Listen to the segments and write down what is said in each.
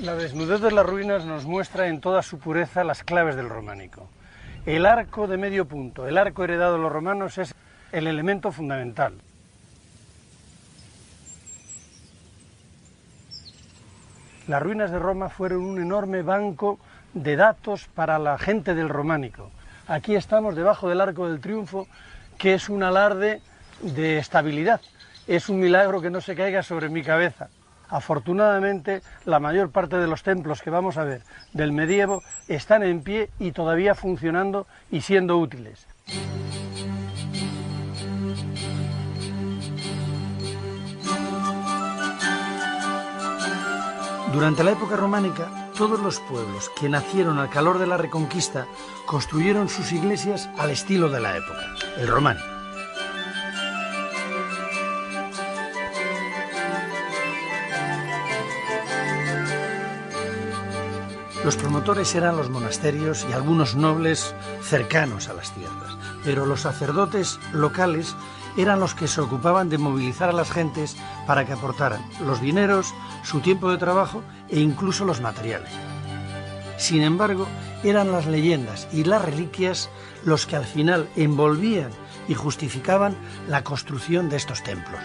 La desnudez de las ruinas nos muestra en toda su pureza las claves del románico. El arco de medio punto, el arco heredado de los romanos, es el elemento fundamental. Las ruinas de Roma fueron un enorme banco de datos para la gente del románico. Aquí estamos debajo del Arco del Triunfo, que es un alarde de estabilidad. Es un milagro que no se caiga sobre mi cabeza. Afortunadamente, la mayor parte de los templos que vamos a ver del medievo están en pie y todavía funcionando y siendo útiles. Durante la época románica, todos los pueblos que nacieron al calor de la Reconquista construyeron sus iglesias al estilo de la época, el románico. Los promotores eran los monasterios y algunos nobles cercanos a las tierras, pero los sacerdotes locales eran los que se ocupaban de movilizar a las gentes para que aportaran los dineros, su tiempo de trabajo e incluso los materiales. Sin embargo, eran las leyendas y las reliquias los que al final envolvían y justificaban la construcción de estos templos.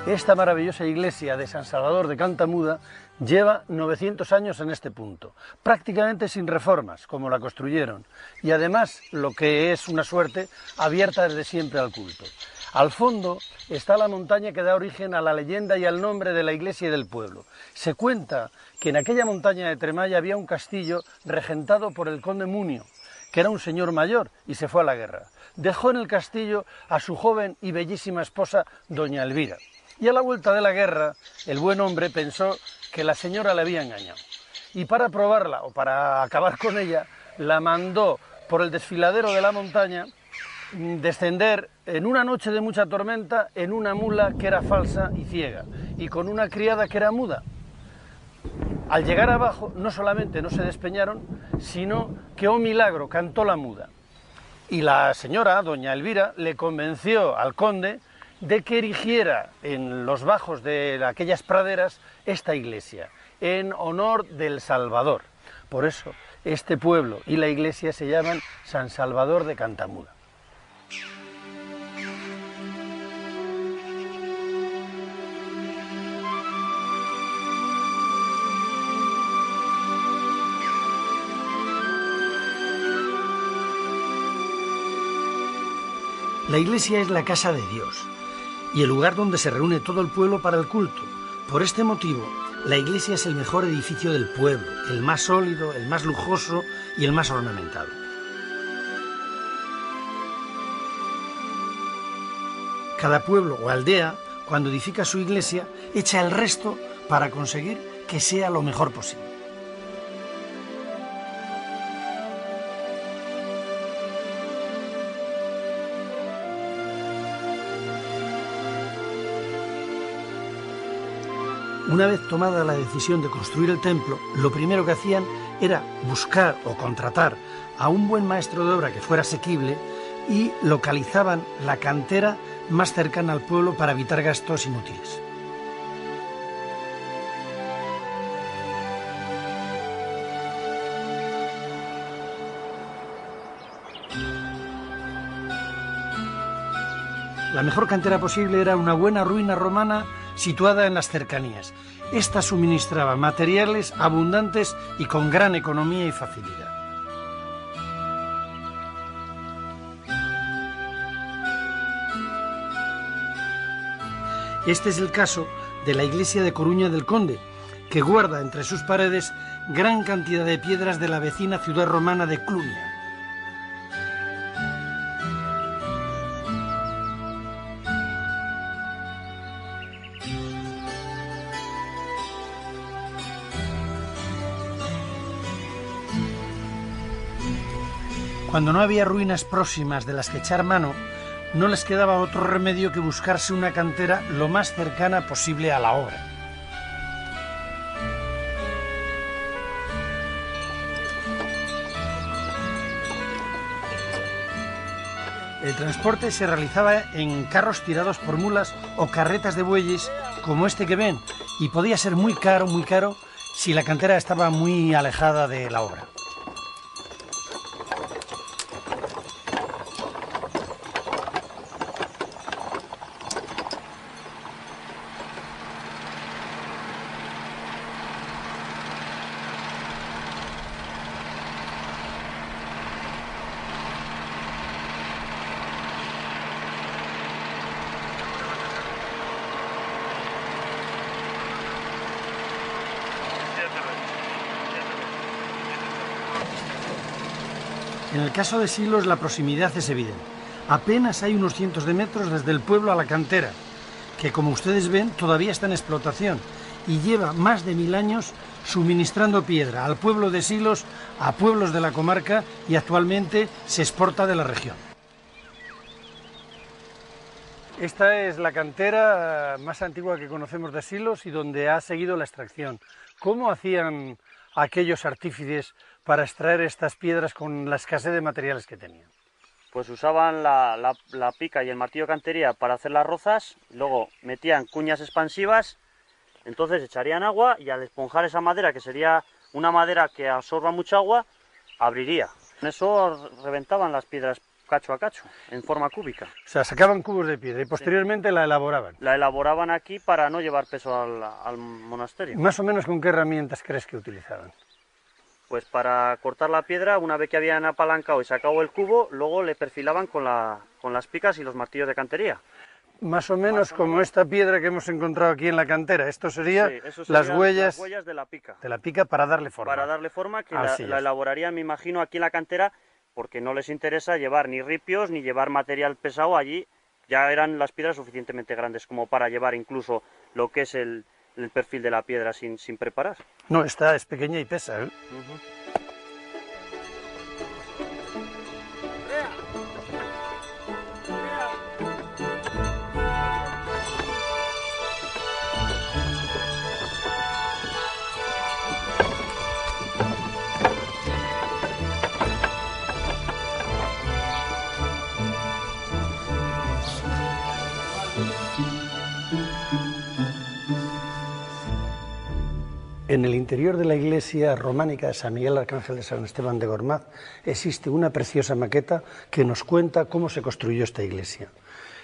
Esta maravillosa iglesia de San Salvador de Cantamuda lleva 900 años en este punto, prácticamente sin reformas, como la construyeron, y además, lo que es una suerte, abierta desde siempre al culto. Al fondo está la montaña que da origen a la leyenda y al nombre de la iglesia y del pueblo. Se cuenta que en aquella montaña de Tremalla había un castillo regentado por el conde Munio, que era un señor mayor y se fue a la guerra. Dejó en el castillo a su joven y bellísima esposa, doña Elvira. Y a la vuelta de la guerra, el buen hombre pensó que la señora le había engañado. Y para probarla, o para acabar con ella, la mandó por el desfiladero de la montaña descender en una noche de mucha tormenta en una mula que era falsa y ciega, y con una criada que era muda. Al llegar abajo, no solamente no se despeñaron, sino que, oh milagro, cantó la muda. Y la señora, doña Elvira, le convenció al conde de que erigiera en los bajos de aquellas praderas esta iglesia, en honor del Salvador. Por eso, este pueblo y la iglesia se llaman San Salvador de Cantamuda. La iglesia es la casa de Dios y el lugar donde se reúne todo el pueblo para el culto. Por este motivo, la iglesia es el mejor edificio del pueblo, el más sólido, el más lujoso y el más ornamentado. Cada pueblo o aldea, cuando edifica su iglesia, echa el resto para conseguir que sea lo mejor posible. Una vez tomada la decisión de construir el templo, lo primero que hacían era buscar o contratar a un buen maestro de obra que fuera asequible y localizaban la cantera más cercana al pueblo para evitar gastos inútiles. La mejor cantera posible era una buena ruina romana situada en las cercanías. Esta suministraba materiales abundantes y con gran economía y facilidad. Este es el caso de la iglesia de Coruña del Conde, que guarda entre sus paredes gran cantidad de piedras de la vecina ciudad romana de Clunia. Cuando no había ruinas próximas de las que echar mano, no les quedaba otro remedio que buscarse una cantera lo más cercana posible a la obra. El transporte se realizaba en carros tirados por mulas o carretas de bueyes como este que ven, y podía ser muy caro si la cantera estaba muy alejada de la obra. En el caso de Silos la proximidad es evidente. Apenas hay unos cientos de metros desde el pueblo a la cantera, que como ustedes ven todavía está en explotación y lleva más de 1000 años suministrando piedra al pueblo de Silos, a pueblos de la comarca, y actualmente se exporta de la región. Esta es la cantera más antigua que conocemos de Silos y donde ha seguido la extracción. ¿Cómo hacían aquellos artífices para extraer estas piedras con la escasez de materiales que tenían? Pues usaban la pica y el martillo de cantería para hacer las rozas, luego metían cuñas expansivas, entonces echarían agua y al esponjar esa madera, que sería una madera que absorba mucha agua, abriría. Con eso reventaban las piedras cacho a cacho, en forma cúbica. O sea, sacaban cubos de piedra y posteriormente sí, la elaboraban. La elaboraban aquí para no llevar peso al monasterio. ¿Más o menos con qué herramientas crees que utilizaban? Pues para cortar la piedra, una vez que habían apalancado y sacado el cubo, luego le perfilaban con las picas y los martillos de cantería. Más o menos como esta piedra que hemos encontrado aquí en la cantera. Esto sería, sí, las huellas de la pica. De la pica para darle forma. Para darle forma, que la elaborarían, me imagino, aquí en la cantera, porque no les interesa llevar ni ripios ni llevar material pesado allí. Ya eran las piedras suficientemente grandes como para llevar incluso lo que es el perfil de la piedra sin preparar. No, esta es pequeña y pesa, ¿eh? En el interior de la iglesia románica de San Miguel Arcángel de San Esteban de Gormaz existe una preciosa maqueta que nos cuenta cómo se construyó esta iglesia.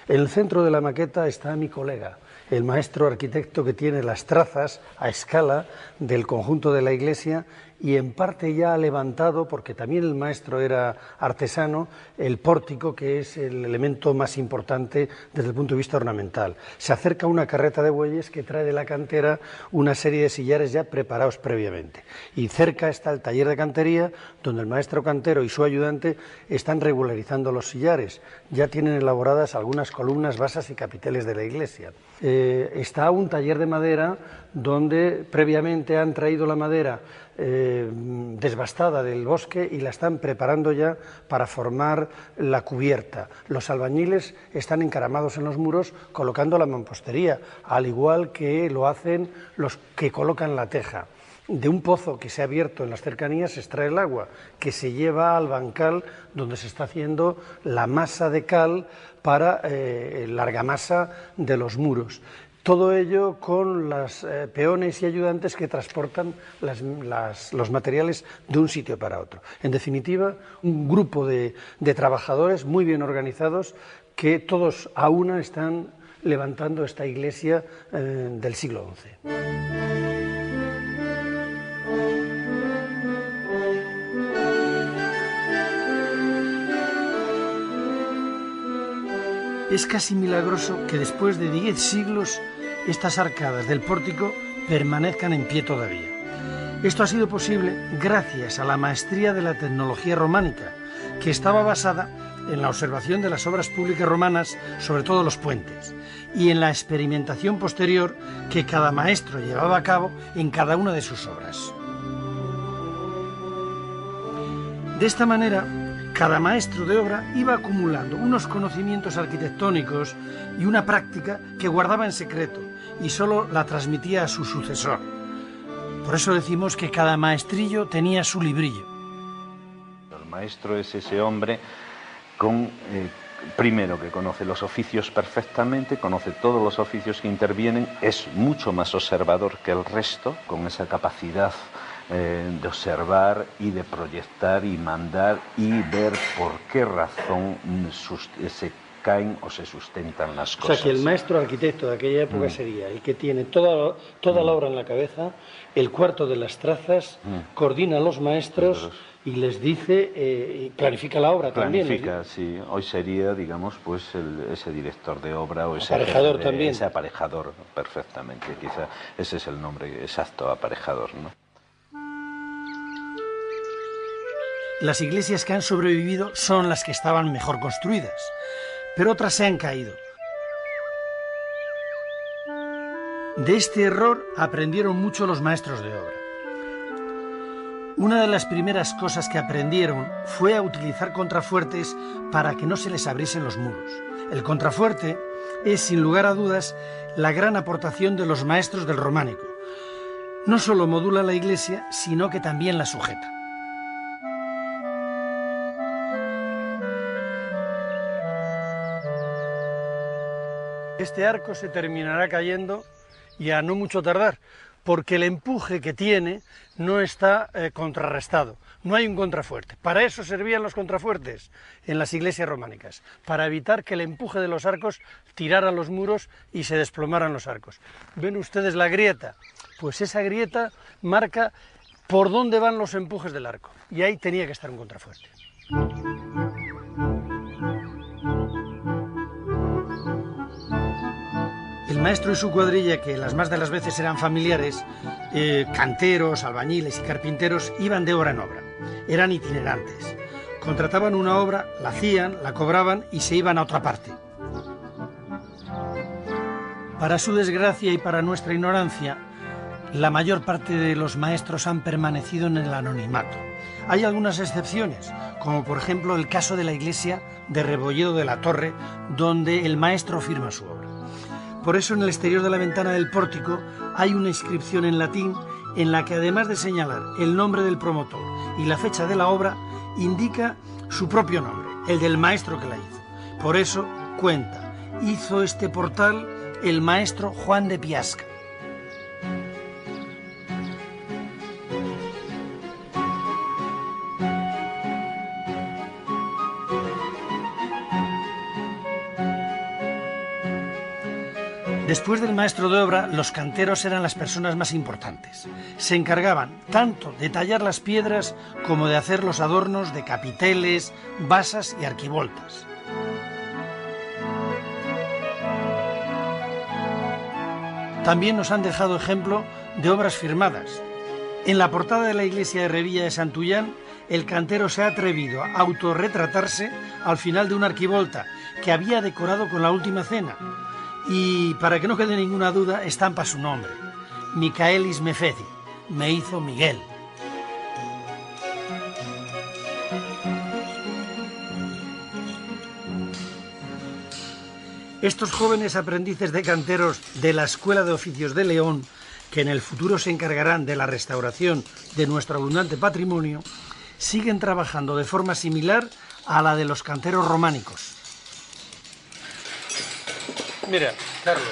En el centro de la maqueta está mi colega, el maestro arquitecto que tiene las trazas a escala del conjunto de la iglesia y en parte ya ha levantado, porque también el maestro era artesano, el pórtico, que es el elemento más importante desde el punto de vista ornamental. Se acerca una carreta de bueyes que trae de la cantera una serie de sillares ya preparados previamente. Y cerca está el taller de cantería, donde el maestro cantero y su ayudante están regularizando los sillares. Ya tienen elaboradas algunas columnas, basas y capiteles de la iglesia. Está un taller de madera donde previamente han traído la madera desbastada del bosque y la están preparando ya para formar la cubierta. Los albañiles están encaramados en los muros colocando la mampostería, al igual que lo hacen los que colocan la teja. De un pozo que se ha abierto en las cercanías se extrae el agua, que se lleva al bancal donde se está haciendo la masa de cal para la argamasa de los muros. Todo ello con los peones y ayudantes que transportan los materiales de un sitio para otro. En definitiva, un grupo de trabajadores muy bien organizados que todos a una están levantando esta iglesia del siglo XI. Es casi milagroso que después de 10 siglos estas arcadas del pórtico permanezcan en pie todavía. Esto ha sido posible gracias a la maestría de la tecnología románica, que estaba basada en la observación de las obras públicas romanas, sobre todo los puentes, y en la experimentación posterior que cada maestro llevaba a cabo en cada una de sus obras. De esta manera, cada maestro de obra iba acumulando unos conocimientos arquitectónicos y una práctica que guardaba en secreto y solo la transmitía a su sucesor. Por eso decimos que cada maestrillo tenía su librillo. El maestro es ese hombre con primero, que conoce los oficios perfectamente, conoce todos los oficios que intervienen, es mucho más observador que el resto, con esa capacidad de observar y de proyectar y mandar y ver por qué razón se caen o se sustentan las cosas. O sea, que el maestro arquitecto de aquella época sería el que tiene toda la obra en la cabeza, el cuarto de las trazas, coordina a los maestros y les dice, planifica la obra también. Planifica, sí. Hoy sería, digamos, pues ese director de obra o ese aparejador también. Ese aparejador, perfectamente. Quizá ese es el nombre exacto, aparejador, ¿no? Las iglesias que han sobrevivido son las que estaban mejor construidas, pero otras se han caído. De este error aprendieron mucho los maestros de obra. Una de las primeras cosas que aprendieron fue a utilizar contrafuertes para que no se les abriesen los muros. El contrafuerte es, sin lugar a dudas, la gran aportación de los maestros del románico. No solo modula la iglesia, sino que también la sujeta. Este arco se terminará cayendo y a no mucho tardar, porque el empuje que tiene no está contrarrestado, no hay un contrafuerte. Para eso servían los contrafuertes en las iglesias románicas, para evitar que el empuje de los arcos tirara los muros y se desplomaran los arcos. ¿Ven ustedes la grieta? Pues esa grieta marca por dónde van los empujes del arco, y ahí tenía que estar un contrafuerte. El maestro y su cuadrilla, que las más de las veces eran familiares, canteros, albañiles y carpinteros, iban de obra en obra. Eran itinerantes. Contrataban una obra, la hacían, la cobraban y se iban a otra parte. Para su desgracia y para nuestra ignorancia, la mayor parte de los maestros han permanecido en el anonimato. Hay algunas excepciones, como por ejemplo el caso de la iglesia de Rebolledo de la Torre, donde el maestro firma su obra. Por eso en el exterior de la ventana del pórtico hay una inscripción en latín en la que, además de señalar el nombre del promotor y la fecha de la obra, indica su propio nombre, el del maestro que la hizo. Por eso cuenta, hizo este portal el maestro Juan de Piasca. Después del maestro de obra, los canteros eran las personas más importantes. Se encargaban tanto de tallar las piedras como de hacer los adornos de capiteles, basas y arquivoltas. También nos han dejado ejemplo de obras firmadas. En la portada de la iglesia de Revilla de Santullán, el cantero se ha atrevido a autorretratarse al final de una arquivolta que había decorado con la Última Cena. Y para que no quede ninguna duda, estampa su nombre: Micaelis me feci, me hizo Miguel. Estos jóvenes aprendices de canteros de la Escuela de Oficios de León, que en el futuro se encargarán de la restauración de nuestro abundante patrimonio, siguen trabajando de forma similar a la de los canteros románicos. Mira, Carlos,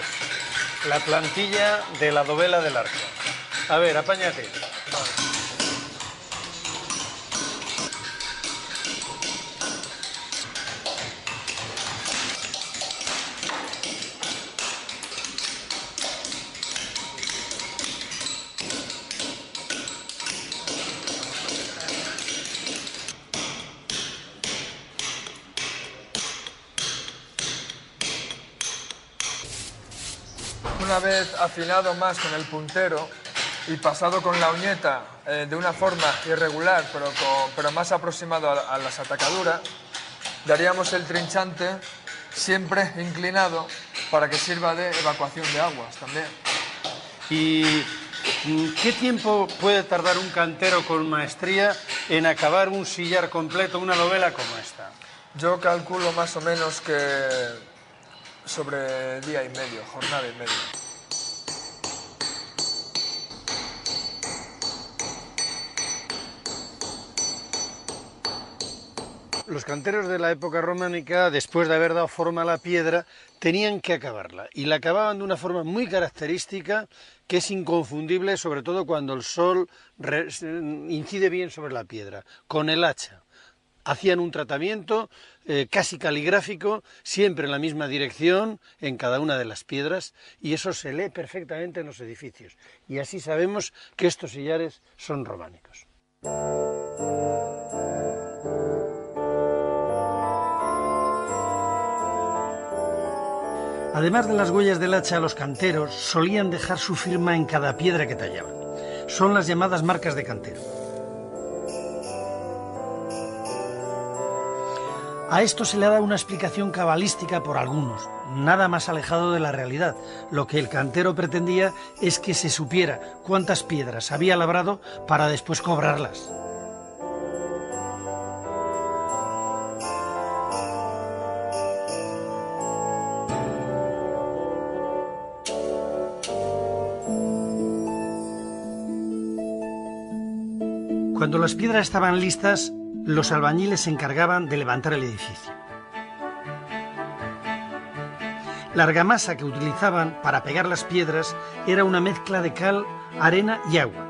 la plantilla de la dovela del arco. A ver, apáñate. Una vez afilado más con el puntero y pasado con la uñeta de una forma irregular, pero más aproximado a las atacaduras, daríamos el trinchante siempre inclinado para que sirva de evacuación de aguas también. ¿Y qué tiempo puede tardar un cantero con maestría en acabar un sillar completo, una dovela como esta? Yo calculo más o menos que sobre día y medio, jornada y media. Los canteros de la época románica, después de haber dado forma a la piedra, tenían que acabarla, y la acababan de una forma muy característica, que es inconfundible, sobre todo cuando el sol incide bien sobre la piedra, con el hacha. Hacían un tratamiento casi caligráfico, siempre en la misma dirección, en cada una de las piedras, y eso se lee perfectamente en los edificios. Y así sabemos que estos sillares son románicos. Además de las huellas del hacha, los canteros solían dejar su firma en cada piedra que tallaban. Son las llamadas marcas de cantero. A esto se le da una explicación cabalística por algunos, nada más alejado de la realidad. Lo que el cantero pretendía es que se supiera cuántas piedras había labrado para después cobrarlas. Cuando las piedras estaban listas, los albañiles se encargaban de levantar el edificio. La argamasa que utilizaban para pegar las piedras era una mezcla de cal, arena y agua.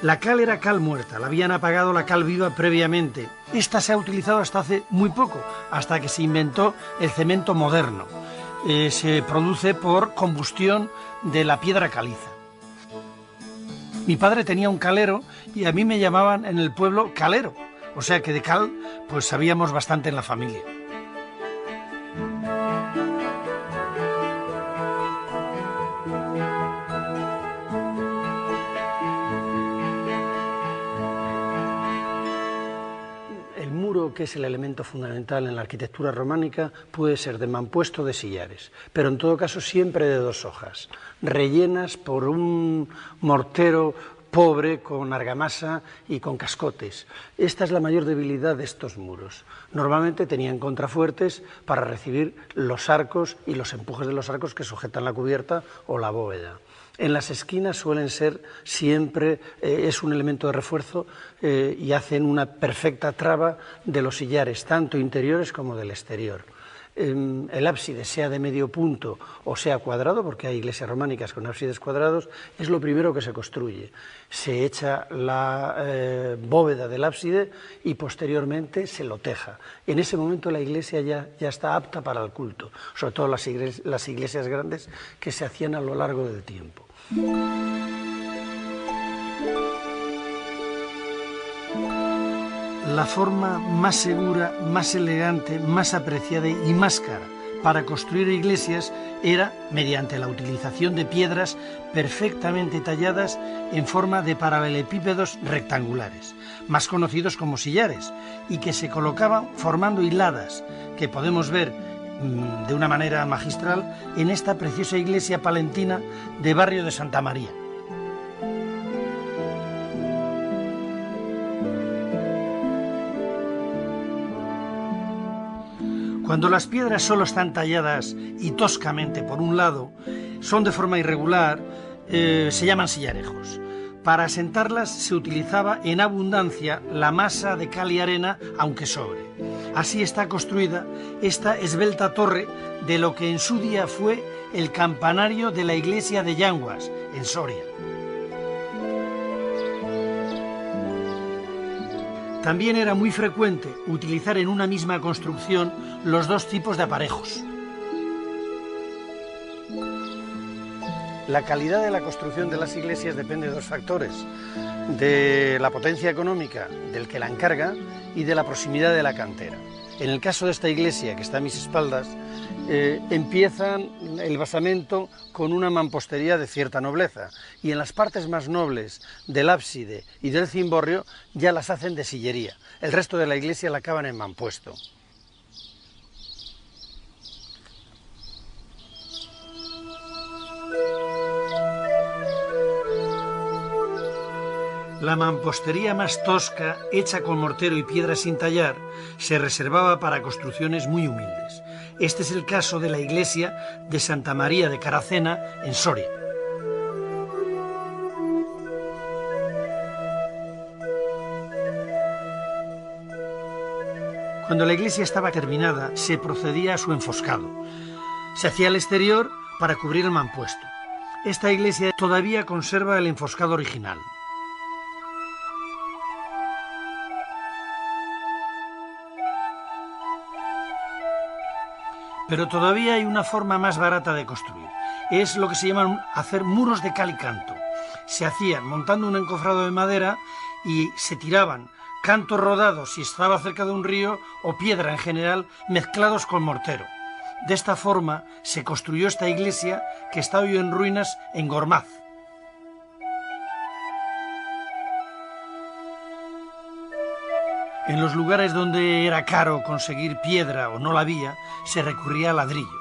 La cal era cal muerta, la habían apagado la cal viva previamente. Esta se ha utilizado hasta hace muy poco, hasta que se inventó el cemento moderno. Se produce por combustión de la piedra caliza. Mi padre tenía un calero y a mí me llamaban en el pueblo calero, o sea que de cal pues sabíamos bastante en la familia. Que es el elemento fundamental en la arquitectura románica, puede ser de mampuesto o de sillares, pero en todo caso siempre de dos hojas, rellenas por un mortero pobre con argamasa y con cascotes. Esta es la mayor debilidad de estos muros. Normalmente tenían contrafuertes para recibir los arcos y los empujes de los arcos que sujetan la cubierta o la bóveda. En las esquinas suelen ser siempre, es un elemento de refuerzo y hacen una perfecta traba de los sillares, tanto interiores como del exterior. El ábside, sea de medio punto o sea cuadrado, porque hay iglesias románicas con ábsides cuadrados, es lo primero que se construye. Se echa la bóveda del ábside y posteriormente se lo teja. En ese momento la iglesia ya está apta para el culto, sobre todo las iglesias grandes que se hacían a lo largo del tiempo. La forma más segura, más elegante, más apreciada y más cara para construir iglesias era mediante la utilización de piedras perfectamente talladas en forma de paralelepípedos rectangulares, más conocidos como sillares, y que se colocaban formando hiladas, que podemos ver de una manera magistral en esta preciosa iglesia palentina de Barrio de Santa María. Cuando las piedras solo están talladas y toscamente por un lado, son de forma irregular, se llaman sillarejos. Para asentarlas se utilizaba en abundancia la masa de cal y arena, aunque sobre. Así está construida esta esbelta torre de lo que en su día fue el campanario de la iglesia de Llanguas, en Soria. También era muy frecuente utilizar en una misma construcción los dos tipos de aparejos. La calidad de la construcción de las iglesias depende de dos factores: de la potencia económica del que la encarga y de la proximidad de la cantera. En el caso de esta iglesia que está a mis espaldas, empiezan el basamento con una mampostería de cierta nobleza, y en las partes más nobles del ábside y del cimborrio ya las hacen de sillería. El resto de la iglesia la acaban en mampuesto. La mampostería más tosca, hecha con mortero y piedra sin tallar, se reservaba para construcciones muy humildes. Este es el caso de la iglesia de Santa María de Caracena, en Soria. Cuando la iglesia estaba terminada, se procedía a su enfoscado. Se hacía el exterior para cubrir el mampuesto. Esta iglesia todavía conserva el enfoscado original. Pero todavía hay una forma más barata de construir. Es lo que se llama hacer muros de cal y canto. Se hacían montando un encofrado de madera y se tiraban cantos rodados si estaba cerca de un río o piedra en general mezclados con mortero. De esta forma se construyó esta iglesia que está hoy en ruinas en Gormaz. En los lugares donde era caro conseguir piedra o no la había, se recurría al ladrillo.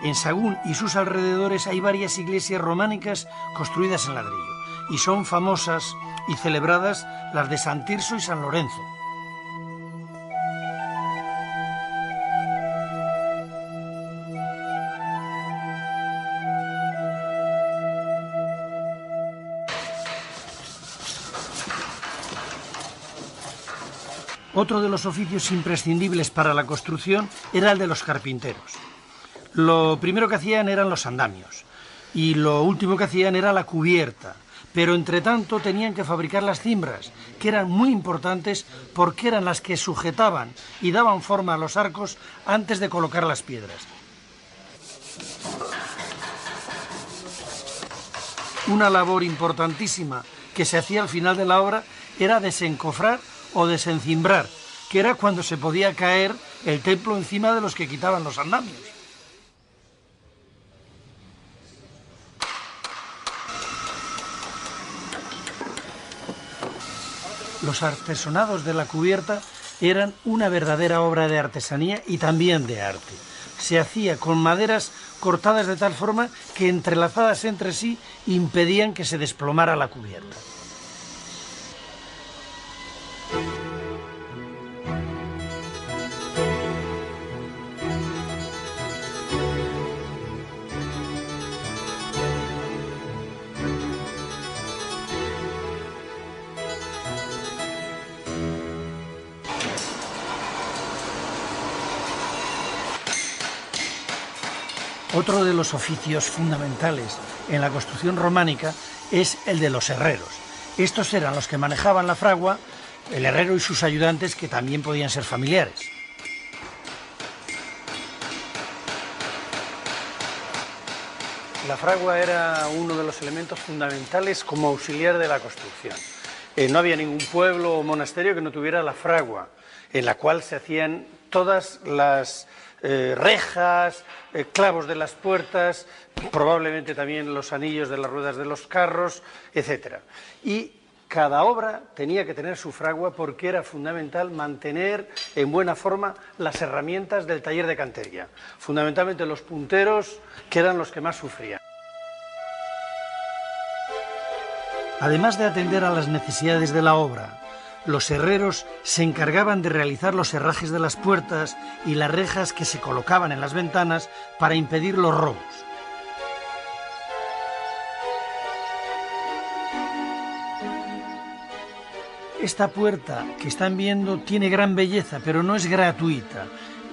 En Sagún y sus alrededores hay varias iglesias románicas construidas en ladrillo, y son famosas y celebradas las de San Tirso y San Lorenzo. Otro de los oficios imprescindibles para la construcción era el de los carpinteros. Lo primero que hacían eran los andamios y lo último que hacían era la cubierta, pero entre tanto tenían que fabricar las cimbras, que eran muy importantes porque eran las que sujetaban y daban forma a los arcos antes de colocar las piedras. Una labor importantísima que se hacía al final de la obra era desencofrar o desencimbrar, que era cuando se podía caer el templo encima de los que quitaban los andamios. Los artesonados de la cubierta eran una verdadera obra de artesanía y también de arte. Se hacía con maderas cortadas de tal forma que entrelazadas entre sí impedían que se desplomara la cubierta. Otro de los oficios fundamentales en la construcción románica es el de los herreros. Estos eran los que manejaban la fragua, el herrero y sus ayudantes, que también podían ser familiares. La fragua era uno de los elementos fundamentales como auxiliar de la construcción. No había ningún pueblo o monasterio que no tuviera la fragua, en la cual se hacían todas las rejas, clavos de las puertas, probablemente también los anillos de las ruedas de los carros, etc. Y cada obra tenía que tener su fragua porque era fundamental mantener en buena forma las herramientas del taller de cantería, fundamentalmente los punteros, que eran los que más sufrían. Además de atender a las necesidades de la obra, los herreros se encargaban de realizar los herrajes de las puertas y las rejas que se colocaban en las ventanas para impedir los robos. Esta puerta que están viendo tiene gran belleza, pero no es gratuita.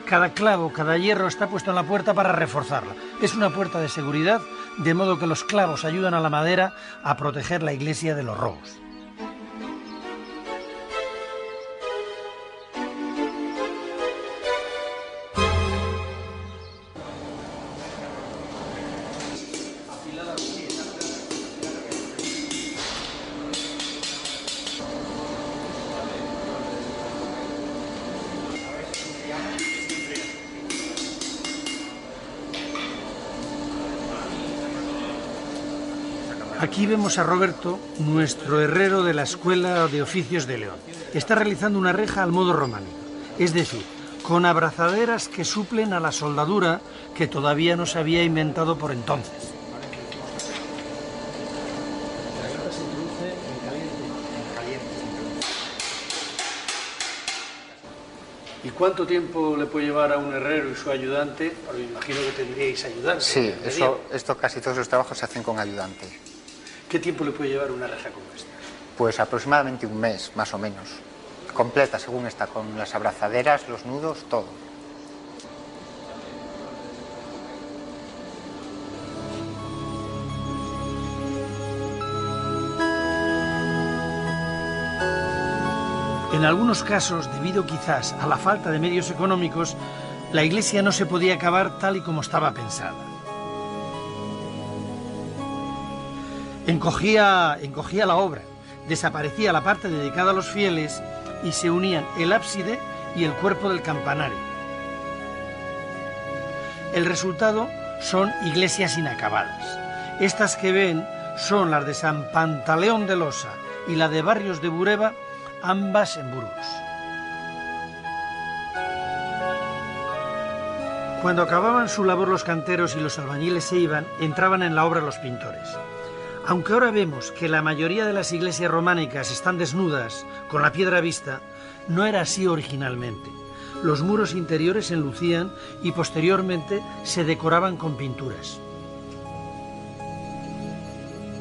Cada clavo, cada hierro está puesto en la puerta para reforzarla. Es una puerta de seguridad, de modo que los clavos ayudan a la madera a proteger la iglesia de los robos. Aquí vemos a Roberto, nuestro herrero de la Escuela de Oficios de León. Está realizando una reja al modo románico, es decir, con abrazaderas que suplen a la soldadura que todavía no se había inventado por entonces. ¿Y cuánto tiempo le puede llevar a un herrero y su ayudante? Porque me imagino que tendríais ayudantes. Sí, casi todos los trabajos se hacen con ayudante. ¿Qué tiempo le puede llevar una reja como esta? Pues aproximadamente un mes, más o menos. completa según está, con las abrazaderas, los nudos, todo. En algunos casos, debido quizás a la falta de medios económicos, la iglesia no se podía acabar tal y como estaba pensada. Encogía la obra, desaparecía la parte dedicada a los fieles y se unían el ábside y el cuerpo del campanario. El resultado son iglesias inacabadas. Estas que ven son las de San Pantaleón de Losa y la de Barrios de Bureba, ambas en Burgos. Cuando acababan su labor los canteros y los albañiles se iban, entraban en la obra los pintores. Aunque ahora vemos que la mayoría de las iglesias románicas están desnudas, con la piedra vista, no era así originalmente. Los muros interiores se enlucían y posteriormente se decoraban con pinturas.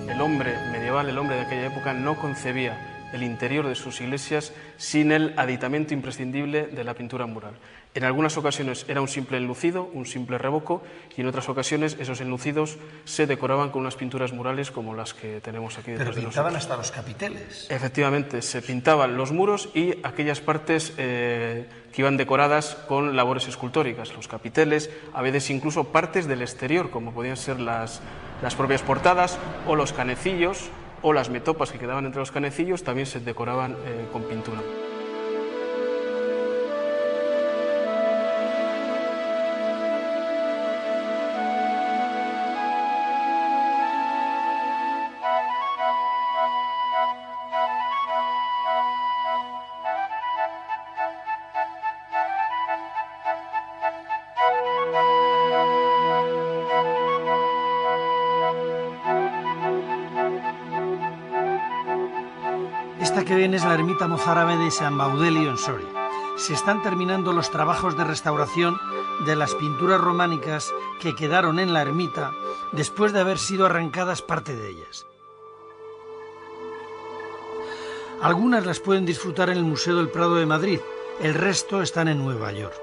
El hombre medieval, el hombre de aquella época, no concebía el interior de sus iglesias sin el aditamento imprescindible de la pintura mural. En algunas ocasiones era un simple enlucido, un simple revoco, y en otras ocasiones esos enlucidos se decoraban con unas pinturas murales como las que tenemos aquí detrás de nosotros. Pero pintaban hasta los capiteles. Efectivamente, se pintaban los muros y aquellas partes que iban decoradas con labores escultóricas, los capiteles, a veces incluso partes del exterior, como podían ser las propias portadas o los canecillos, o las metopas que quedaban entre los canecillos también se decoraban con pintura. Esta que ven es la ermita mozárabe de San Baudelio en Soria. Se están terminando los trabajos de restauración de las pinturas románicas que quedaron en la ermita después de haber sido arrancadas parte de ellas. Algunas las pueden disfrutar en el Museo del Prado de Madrid, el resto están en Nueva York.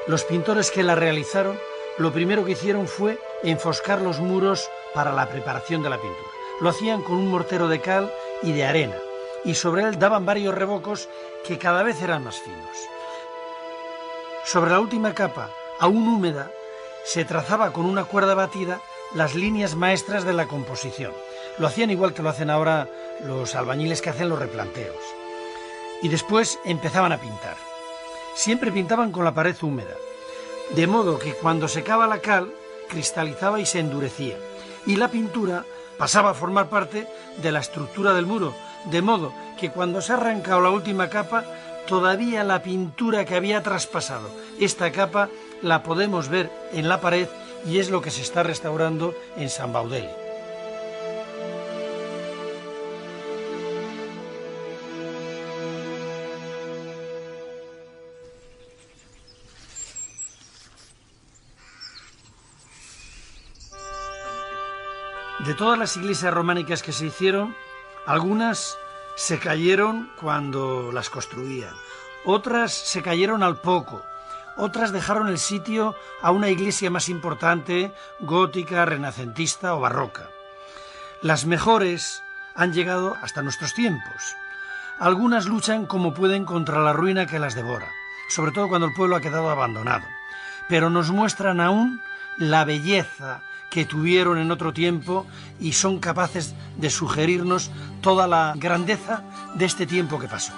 Los pintores que la realizaron, lo primero que hicieron fue enfoscar los muros para la preparación de la pintura. Lo hacían con un mortero de cal y de arena, y sobre él daban varios revocos que cada vez eran más finos. Sobre la última capa, aún húmeda, se trazaba con una cuerda batida las líneas maestras de la composición. Lo hacían igual que lo hacen ahora los albañiles que hacen los replanteos. Y después empezaban a pintar. Siempre pintaban con la pared húmeda, de modo que cuando secaba la cal, cristalizaba y se endurecía. Y la pintura pasaba a formar parte de la estructura del muro, de modo que cuando se ha arrancado la última capa, todavía la pintura que había traspasado esta capa la podemos ver en la pared y es lo que se está restaurando en San Baudelio. De todas las iglesias románicas que se hicieron, algunas se cayeron cuando las construían, otras se cayeron al poco, otras dejaron el sitio a una iglesia más importante, gótica, renacentista o barroca. Las mejores han llegado hasta nuestros tiempos. Algunas luchan como pueden contra la ruina que las devora, sobre todo cuando el pueblo ha quedado abandonado, pero nos muestran aún la belleza que tuvieron en otro tiempo y son capaces de sugerirnos toda la grandeza de este tiempo que pasó.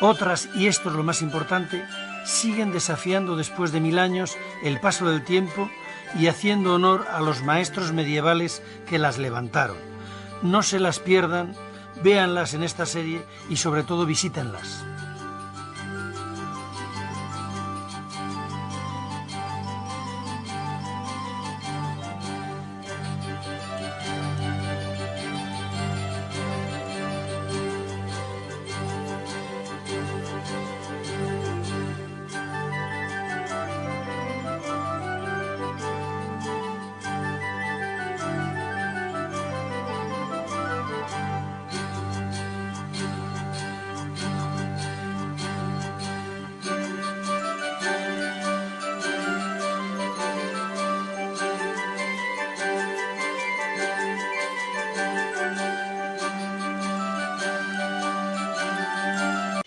Otras, y esto es lo más importante, siguen desafiando después de 1000 años el paso del tiempo y haciendo honor a los maestros medievales que las levantaron. No se las pierdan, véanlas en esta serie y sobre todo visítenlas.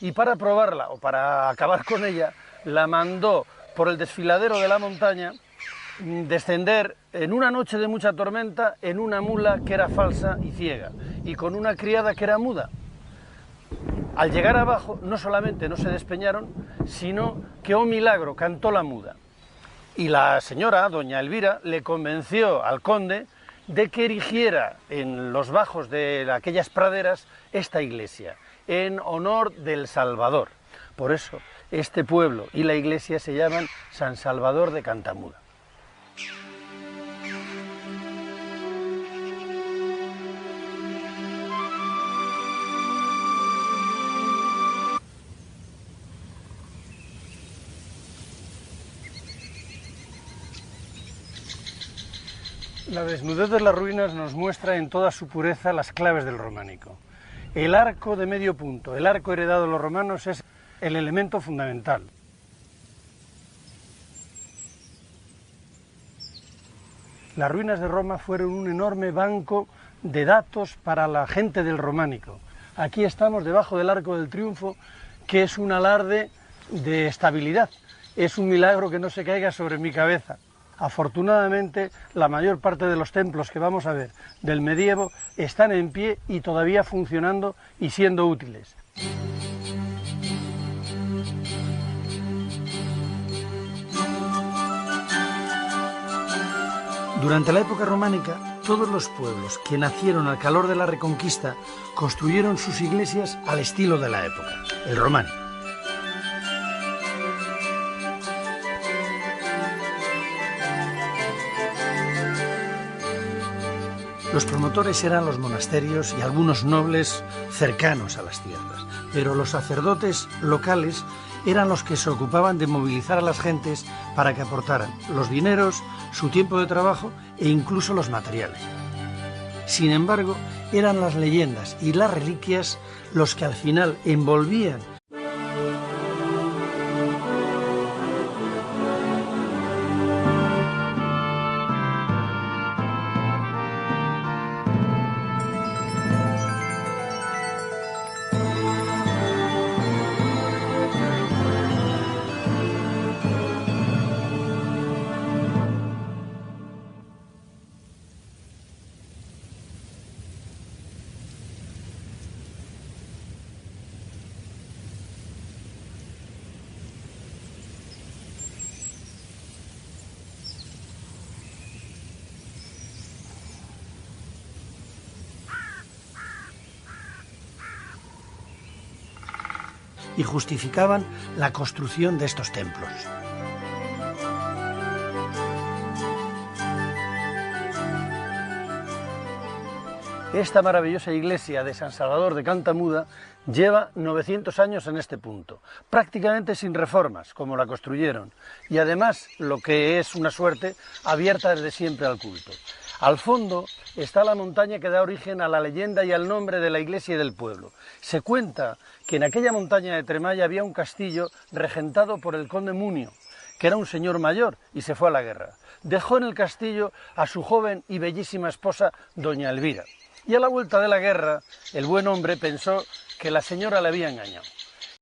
y para probarla o para acabar con ella, la mandó por el desfiladero de la montaña descender en una noche de mucha tormenta en una mula que era falsa y ciega y con una criada que era muda. Al llegar abajo no solamente no se despeñaron, sino que, oh milagro, cantó la muda. Y la señora, doña Elvira, le convenció al conde de que erigiera en los bajos de aquellas praderas esta iglesia, en honor del Salvador. Por eso este pueblo y la iglesia se llaman San Salvador de Cantamuda. La desnudez de las ruinas nos muestra en toda su pureza las claves del románico. El arco de medio punto, el arco heredado de los romanos, es el elemento fundamental. Las ruinas de Roma fueron un enorme banco de datos para la gente del románico. Aquí estamos debajo del Arco del Triunfo, que es un alarde de estabilidad. Es un milagro que no se caiga sobre mi cabeza. Afortunadamente, la mayor parte de los templos que vamos a ver del medievo están en pie y todavía funcionando y siendo útiles. Durante la época románica, todos los pueblos que nacieron al calor de la Reconquista construyeron sus iglesias al estilo de la época, el románico. Los promotores eran los monasterios y algunos nobles cercanos a las tierras, pero los sacerdotes locales eran los que se ocupaban de movilizar a las gentes para que aportaran los dineros, su tiempo de trabajo e incluso los materiales. Sin embargo, eran las leyendas y las reliquias los que al final envolvían y justificaban la construcción de estos templos. Esta maravillosa iglesia de San Salvador de Cantamuda lleva 900 años en este punto, prácticamente sin reformas, como la construyeron, y además, lo que es una suerte, abierta desde siempre al culto. Al fondo está la montaña que da origen a la leyenda y al nombre de la iglesia y del pueblo. Se cuenta que en aquella montaña de Tremalla había un castillo regentado por el conde Munio, que era un señor mayor y se fue a la guerra. Dejó en el castillo a su joven y bellísima esposa, doña Elvira. Y a la vuelta de la guerra, el buen hombre pensó que la señora le había engañado.